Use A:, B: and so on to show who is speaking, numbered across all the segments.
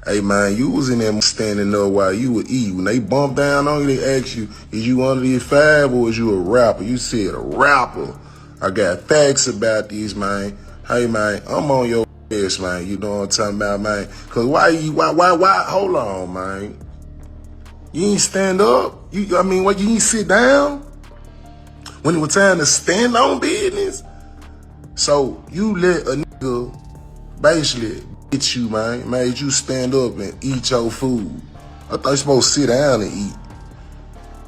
A: Hey man, you was in there standing up while you were eating. When they bump down on you, they ask you, is you under the fab or is you a rapper? You said a rapper. I got facts about these, man. Hey man, I'm on your ass, man. You know what I'm talking about, man? Cause why, hold on, man. You ain't stand up? You ain't sit down? When it was time to stand on business? So you let a nigga basically get you, man, made you stand up and eat your food. I thought you supposed to sit down and eat.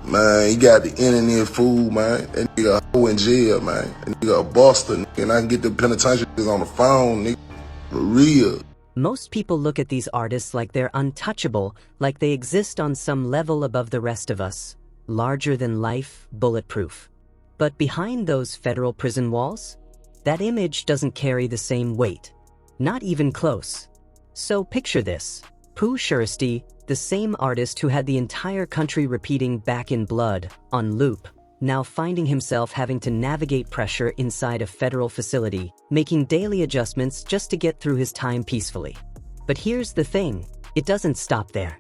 A: Man, you got the internet food, man. That nigga a hoe in jail, man. That nigga a buster, nigga. And I can get the penitentiary on the phone, nigga. For real.
B: Most people look at these artists like they're untouchable, like they exist on some level above the rest of us. Larger than life, bulletproof. But behind those federal prison walls, that image doesn't carry the same weight. Not even close. So picture this. Pooh Shiesty, the same artist who had the entire country repeating "Back in Blood" on loop, now finding himself having to navigate pressure inside a federal facility, making daily adjustments just to get through his time peacefully. But here's the thing, it doesn't stop there.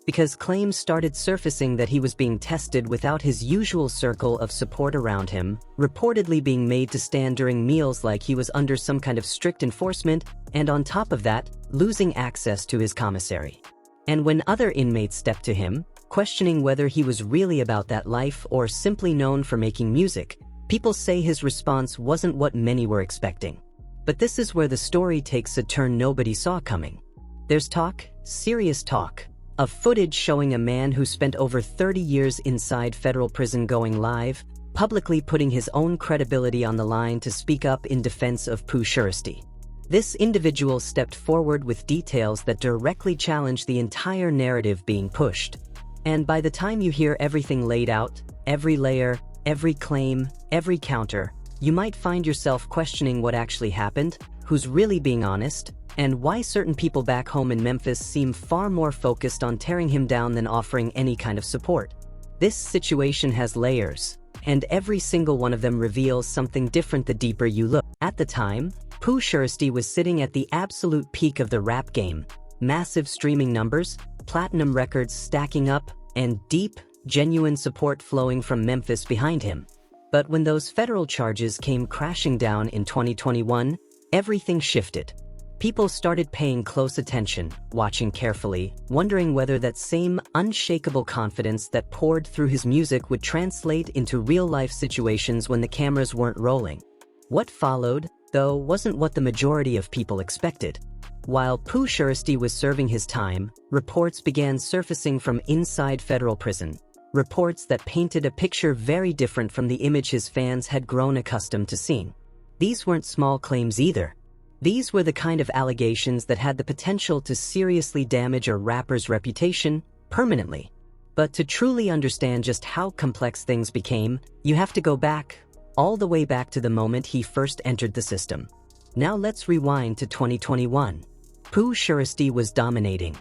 B: Because claims started surfacing that he was being tested without his usual circle of support around him, reportedly being made to stand during meals like he was under some kind of strict enforcement, and on top of that, losing access to his commissary. And when other inmates stepped to him, questioning whether he was really about that life or simply known for making music, people say his response wasn't what many were expecting. But this is where the story takes a turn nobody saw coming. There's talk, serious talk, of footage showing a man who spent over 30 years inside federal prison going live, publicly putting his own credibility on the line to speak up in defense of Pooh Shiesty. This individual stepped forward with details that directly challenge the entire narrative being pushed. And by the time you hear everything laid out, every layer, every claim, every counter, you might find yourself questioning what actually happened, who's really being honest, and why certain people back home in Memphis seem far more focused on tearing him down than offering any kind of support. This situation has layers, and every single one of them reveals something different the deeper you look. At the time, Pooh Shiesty was sitting at the absolute peak of the rap game. Massive streaming numbers, platinum records stacking up, and deep, genuine support flowing from Memphis behind him. But when those federal charges came crashing down in 2021, everything shifted. People started paying close attention, watching carefully, wondering whether that same unshakable confidence that poured through his music would translate into real-life situations when the cameras weren't rolling. What followed, though, wasn't what the majority of people expected. While Pooh Shiesty was serving his time, reports began surfacing from inside federal prison. Reports that painted a picture very different from the image his fans had grown accustomed to seeing. These weren't small claims either. These were the kind of allegations that had the potential to seriously damage a rapper's reputation permanently. But to truly understand just how complex things became, you have to go back, all the way back to the moment he first entered the system. Now let's rewind to 2021. Pooh Shiesty was dominating.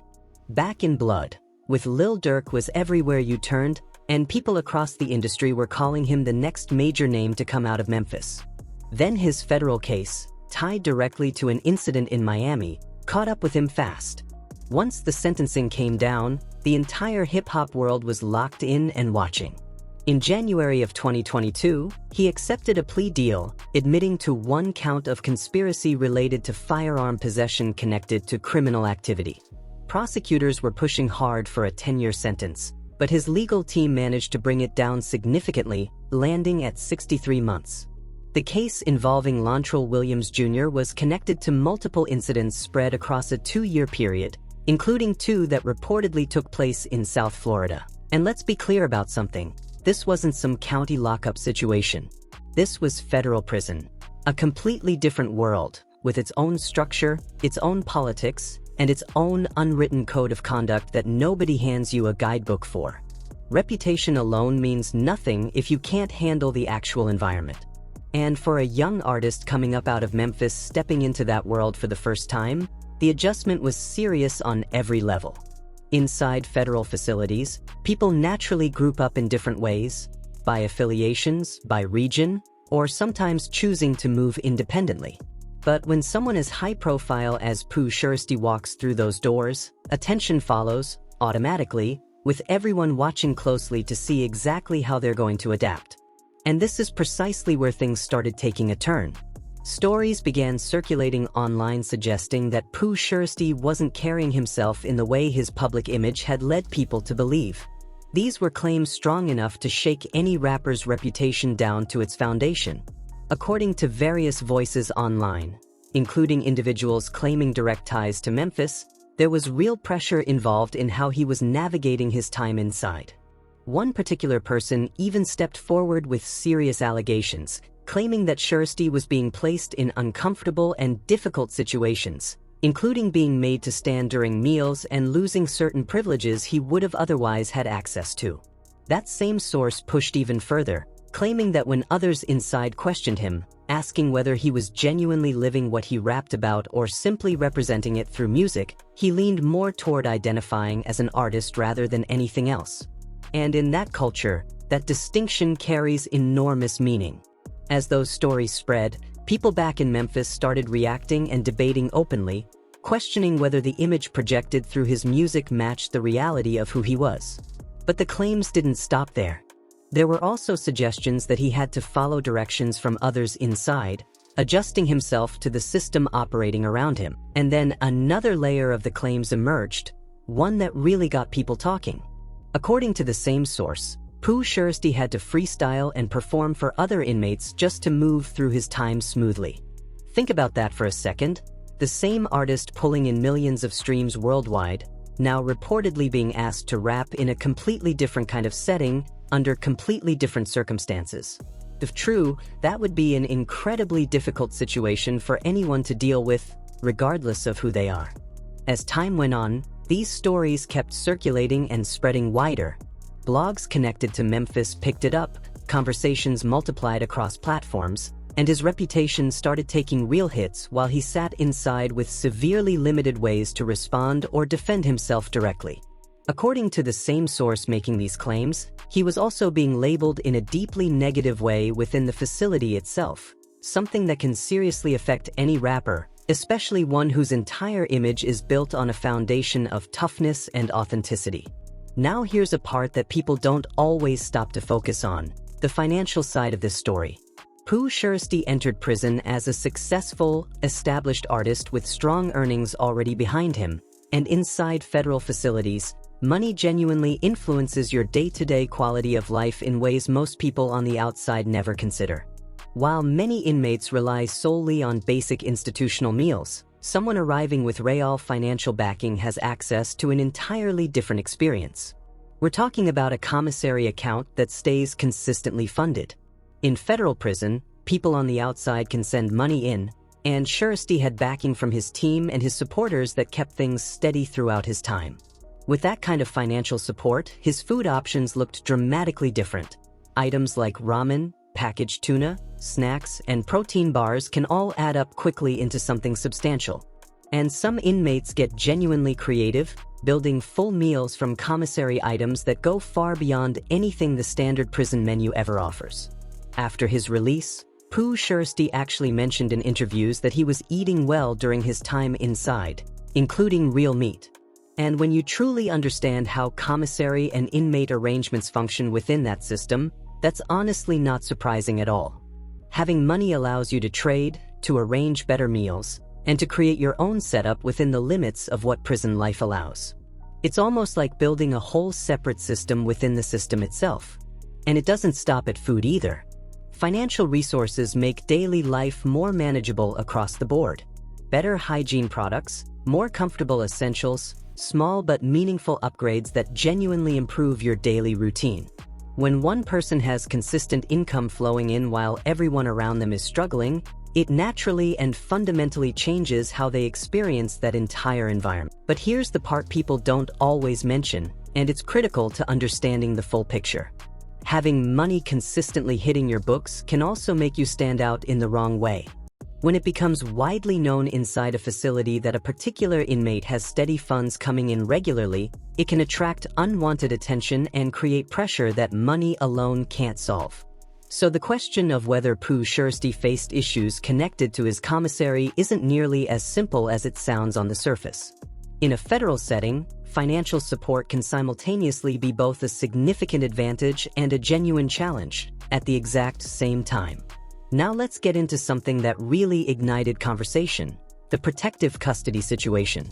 B: Back in Blood, with Lil Durk was everywhere you turned, and people across the industry were calling him the next major name to come out of Memphis. Then his federal case, tied directly to an incident in Miami, caught up with him fast. Once the sentencing came down, the entire hip-hop world was locked in and watching. In January of 2022, he accepted a plea deal, admitting to one count of conspiracy related to firearm possession connected to criminal activity. Prosecutors were pushing hard for a 10-year sentence, but his legal team managed to bring it down significantly, landing at 63 months. The case involving Lontrell Williams Jr. was connected to multiple incidents spread across a 2-year period, including 2 that reportedly took place in South Florida. And let's be clear about something. This wasn't some county lockup situation. This was federal prison. A completely different world, with its own structure, its own politics, and its own unwritten code of conduct that nobody hands you a guidebook for. Reputation alone means nothing if you can't handle the actual environment. And for a young artist coming up out of Memphis stepping into that world for the first time, the adjustment was serious on every level. Inside federal facilities, people naturally group up in different ways, by affiliations, by region, or sometimes choosing to move independently. But when someone as high profile as Pooh Shiesty walks through those doors, attention follows, automatically, with everyone watching closely to see exactly how they're going to adapt. And this is precisely where things started taking a turn. Stories began circulating online suggesting that Pooh Shiesty wasn't carrying himself in the way his public image had led people to believe. These were claims strong enough to shake any rapper's reputation down to its foundation. According to various voices online, including individuals claiming direct ties to Memphis, there was real pressure involved in how he was navigating his time inside. One particular person even stepped forward with serious allegations, claiming that Shiesty was being placed in uncomfortable and difficult situations, including being made to stand during meals and losing certain privileges he would have otherwise had access to. That same source pushed even further, claiming that when others inside questioned him, asking whether he was genuinely living what he rapped about or simply representing it through music, he leaned more toward identifying as an artist rather than anything else. And in that culture, that distinction carries enormous meaning. As those stories spread, people back in Memphis started reacting and debating openly, questioning whether the image projected through his music matched the reality of who he was. But the claims didn't stop there. There were also suggestions that he had to follow directions from others inside, adjusting himself to the system operating around him. And then another layer of the claims emerged, one that really got people talking. According to the same source, Pooh Shiesty had to freestyle and perform for other inmates just to move through his time smoothly. Think about that for a second. The same artist pulling in millions of streams worldwide, now reportedly being asked to rap in a completely different kind of setting, under completely different circumstances. If true, that would be an incredibly difficult situation for anyone to deal with, regardless of who they are. As time went on, these stories kept circulating and spreading wider. Blogs connected to Memphis picked it up, conversations multiplied across platforms, and his reputation started taking real hits while he sat inside with severely limited ways to respond or defend himself directly. According to the same source making these claims, he was also being labeled in a deeply negative way within the facility itself, something that can seriously affect any rapper, especially one whose entire image is built on a foundation of toughness and authenticity. Now here's a part that people don't always stop to focus on, the financial side of this story. Pooh Shiesty entered prison as a successful, established artist with strong earnings already behind him, and inside federal facilities, money genuinely influences your day-to-day quality of life in ways most people on the outside never consider. While many inmates rely solely on basic institutional meals, someone arriving with real financial backing has access to an entirely different experience. We're talking about a commissary account that stays consistently funded. In federal prison, people on the outside can send money in, and Shiesty had backing from his team and his supporters that kept things steady throughout his time. With that kind of financial support, his food options looked dramatically different. Items like ramen, packaged tuna, snacks, and protein bars can all add up quickly into something substantial. And some inmates get genuinely creative, building full meals from commissary items that go far beyond anything the standard prison menu ever offers. After his release, Pooh Shiesty actually mentioned in interviews that he was eating well during his time inside, including real meat. And when you truly understand how commissary and inmate arrangements function within that system, that's honestly not surprising at all. Having money allows you to trade, to arrange better meals, and to create your own setup within the limits of what prison life allows. It's almost like building a whole separate system within the system itself. And it doesn't stop at food either. Financial resources make daily life more manageable across the board. Better hygiene products, more comfortable essentials, small but meaningful upgrades that genuinely improve your daily routine. When one person has consistent income flowing in while everyone around them is struggling, it naturally and fundamentally changes how they experience that entire environment. But here's the part people don't always mention, and it's critical to understanding the full picture. Having money consistently hitting your books can also make you stand out in the wrong way. When it becomes widely known inside a facility that a particular inmate has steady funds coming in regularly, it can attract unwanted attention and create pressure that money alone can't solve. So the question of whether Pooh Shiesty faced issues connected to his commissary isn't nearly as simple as it sounds on the surface. In a federal setting, financial support can simultaneously be both a significant advantage and a genuine challenge at the exact same time. Now let's get into something that really ignited conversation: the protective custody situation.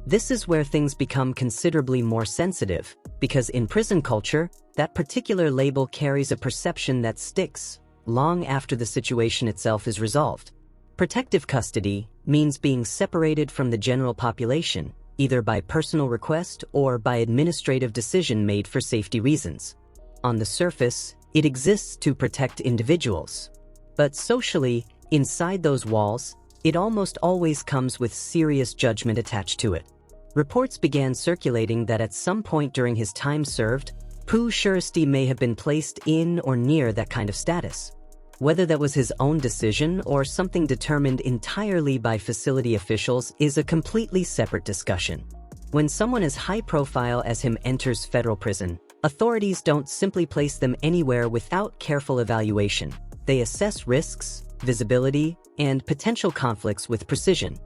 B: This is where things become considerably more sensitive, because in prison culture, that particular label carries a perception that sticks long after the situation itself is resolved. Protective custody means being separated from the general population, either by personal request or by administrative decision made for safety reasons. On the surface, it exists to protect individuals. But socially, inside those walls, it almost always comes with serious judgment attached to it. Reports began circulating that at some point during his time served, Pooh Shiesty may have been placed in or near that kind of status. Whether that was his own decision or something determined entirely by facility officials is a completely separate discussion. When someone as high profile as him enters federal prison, authorities don't simply place them anywhere without careful evaluation. They assess risks, visibility, and potential conflicts with precision.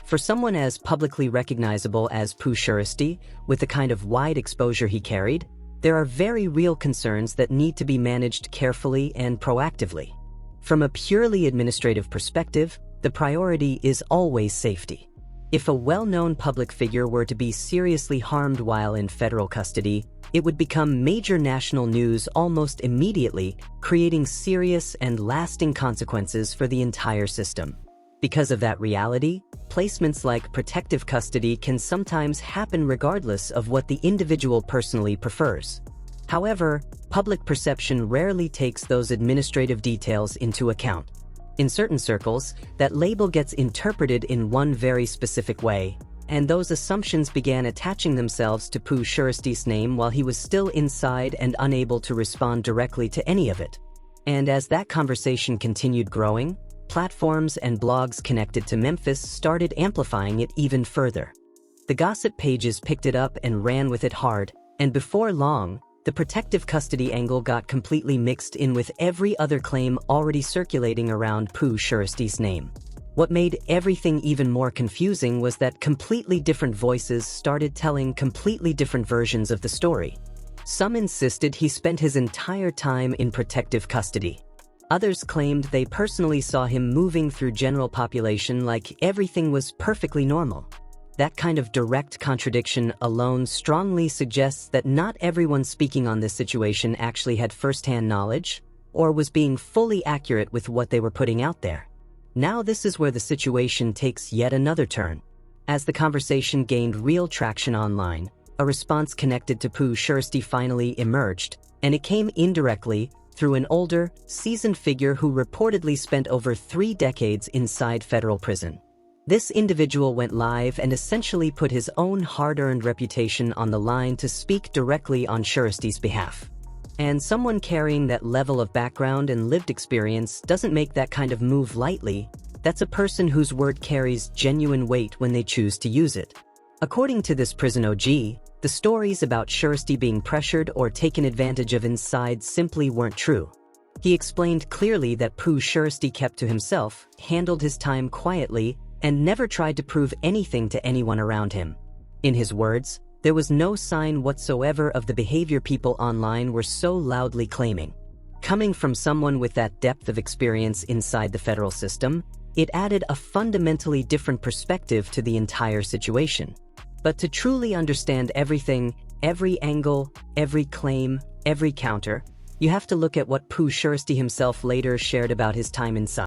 B: For someone as publicly recognizable as Pooh Shiesty, with the kind of wide exposure he carried, there are very real concerns that need to be managed carefully and proactively. From a purely administrative perspective, the priority is always safety. If a well-known public figure were to be seriously harmed while in federal custody, it would become major national news almost immediately, creating serious and lasting consequences for the entire system. Because of that reality, placements like protective custody can sometimes happen regardless of what the individual personally prefers. However, public perception rarely takes those administrative details into account. In certain circles, that label gets interpreted in one very specific way, and those assumptions began attaching themselves to Pooh Shiesty's name while he was still inside and unable to respond directly to any of it. And as that conversation continued growing, platforms and blogs connected to Memphis started amplifying it even further. The gossip pages picked it up and ran with it hard, and before long, the protective custody angle got completely mixed in with every other claim already circulating around Pooh Shiesty's name. What made everything even more confusing was that completely different voices started telling completely different versions of the story. Some insisted he spent his entire time in protective custody. Others claimed they personally saw him moving through general population like everything was perfectly normal. That kind of direct contradiction alone strongly suggests that not everyone speaking on this situation actually had first-hand knowledge or was being fully accurate with what they were putting out there. Now this is where the situation takes yet another turn. As the conversation gained real traction online, a response connected to Pooh Shiesty finally emerged, and it came indirectly through an older, seasoned figure who reportedly spent over 3 decades inside federal prison. This individual went live and essentially put his own hard-earned reputation on the line to speak directly on Shiesty's behalf. And someone carrying that level of background and lived experience doesn't make that kind of move lightly. That's a person whose word carries genuine weight when they choose to use it. According to this prison OG, the stories about Shiesty being pressured or taken advantage of inside simply weren't true. He explained clearly that Pooh Shiesty kept to himself, handled his time quietly, and never tried to prove anything to anyone around him. In his words, there was no sign whatsoever of the behavior people online were so loudly claiming. Coming from someone with that depth of experience inside the federal system, it added a fundamentally different perspective to the entire situation. But to truly understand everything, every angle, every claim, every counter, you have to look at what Pooh Shiesty himself later shared about his time inside.